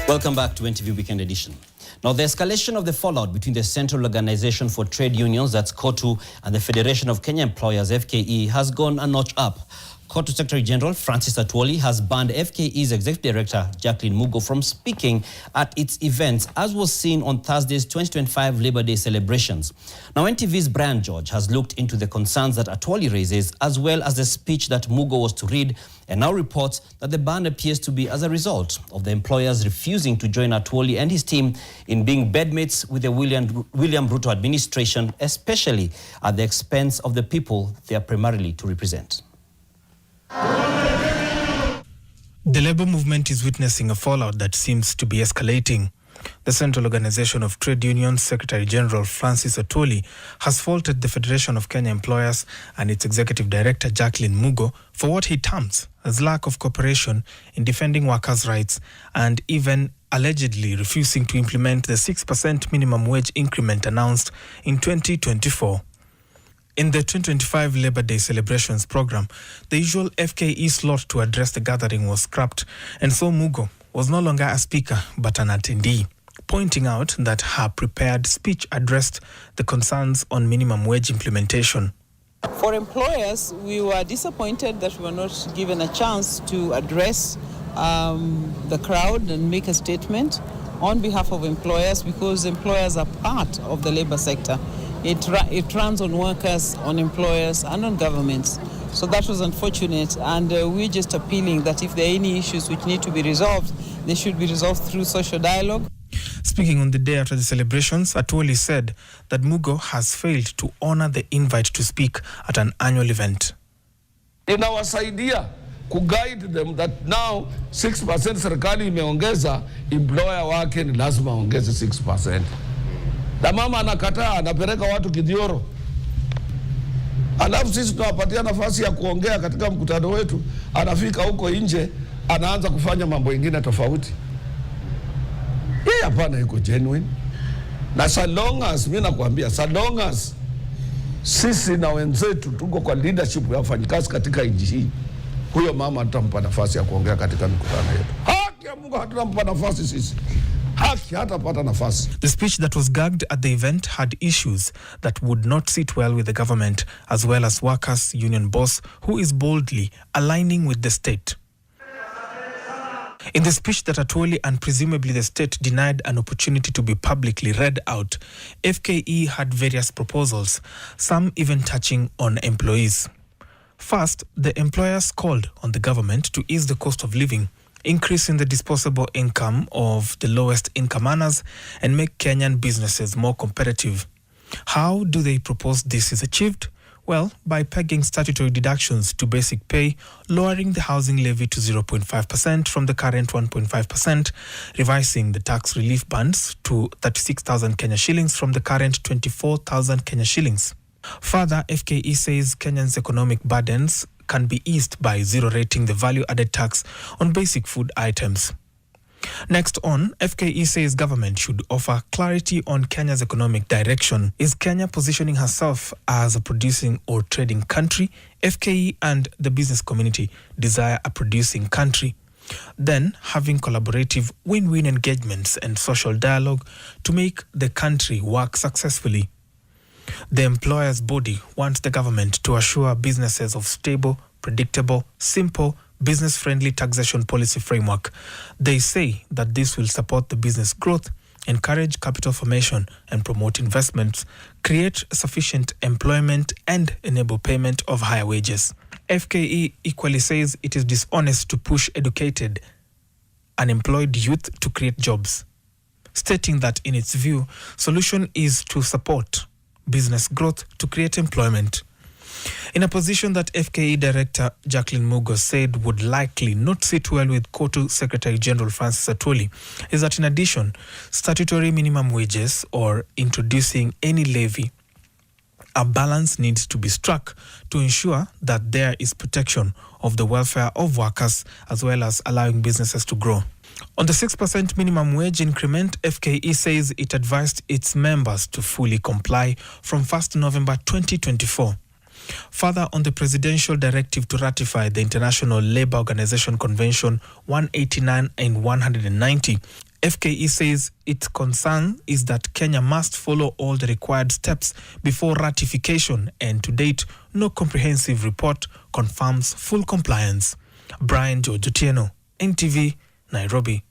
Welcome back to NTV Weekend Edition. Now, the escalation of the fallout between the Central Organization for Trade Unions, that's Cotu, and the Federation of Kenya Employers, FKE, has gone a notch up. Cotu Secretary General Francis Atwoli has banned FKE's Executive Director Jacqueline Mugo from speaking at its events, as was seen on Thursday's 2025 Labor Day celebrations. Now, NTV's Brian George has looked into the concerns that Atwoli raises, as well as the speech that Mugo was to read, and now reports that the ban appears to be as a result of the employers refusing to join Atwoli and his team in being bedmates with the William Ruto administration, especially at the expense of the people they are primarily to represent. The labor movement is witnessing a fallout that seems to be escalating. The Central Organization of Trade Unions Secretary General Francis Atwoli has faulted the Federation of Kenya Employers and its Executive Director Jacqueline Mugo for what he terms as lack of cooperation in defending workers' rights and even allegedly refusing to implement the 6% minimum wage increment announced in 2024. In the 2025 Labor Day celebrations program, the usual FKE slot to address the gathering was scrapped, and so Mugo was no longer a speaker but an attendee, pointing out that her prepared speech addressed the concerns on minimum wage implementation. For employers, we were disappointed that we were not given a chance to address the crowd and make a statement on behalf of employers, because employers are part of the labor sector. It runs on workers, on employers, and on governments. So that was unfortunate, and we're just appealing that if there are any issues which need to be resolved, they should be resolved through social dialogue. Speaking on the day after the celebrations, Atwoli said that Mugo has failed to honor the invite to speak at an annual event. Inawasaidia kuguide them that now 6% serikali imeongeza, employer wake ni lazima ongeze 6%. Na mama anakataa, anapeleka watu Kidioro. Alafu sisi tunawapatia nafasi ya kuongea katika mkutano wetu, anafika huko nje, anaanza kufanya mambo mengine tofauti. Yeye hapana yuko genuine. Na so long as, mimi nakwambia, so long as sisi na wenzetu tuko kwa leadership ya wafanyikazi katika nchi hii, huyo mama tutampa nafasi ya kuongea katika mikutano yetu. Haki ya Mungu hatutampa nafasi sisi. The speech that was gagged at the event had issues that would not sit well with the government, as well as workers' union boss who is boldly aligning with the state. In the speech that Atwoli and presumably the state denied an opportunity to be publicly read out, FKE had various proposals, some even touching on employees. First, the employers called on the government to ease the cost of living, increasing the disposable income of the lowest income earners, and make Kenyan businesses more competitive. How do they propose this is achieved? Well, by pegging statutory deductions to basic pay, lowering the housing levy to 0.5% from the current 1.5%, revising the tax relief bands to 36,000 Kenya shillings from the current 24,000 Kenya shillings. Further, FKE says Kenyans' economic burdens can be eased by zero-rating the value-added tax on basic food items. Next on, FKE says government should offer clarity on Kenya's economic direction. Is Kenya positioning herself as a producing or trading country? FKE and the business community desire a producing country. Then, having collaborative win-win engagements and social dialogue to make the country work successfully. The employer's body wants the government to assure businesses of stable, predictable, simple, business-friendly taxation policy framework. They say that this will support the business growth, encourage capital formation and promote investments, create sufficient employment and enable payment of higher wages. FKE equally says it is dishonest to push educated, unemployed youth to create jobs, stating that in its view, solution is to support business growth to create employment. In a position that FKE Director Jacqueline Mugo said would likely not sit well with Cotu Secretary General Francis Atwoli, is that in addition, statutory minimum wages or introducing any levy, a balance needs to be struck to ensure that there is protection of the welfare of workers as well as allowing businesses to grow. On the 6% minimum wage increment, FKE says it advised its members to fully comply from 1st November 2024. Further, on the presidential directive to ratify the International Labour Organization Convention 189 and 190, FKE says its concern is that Kenya must follow all the required steps before ratification, and to date, no comprehensive report confirms full compliance. Brian George Otieno, NTV, Nairobi.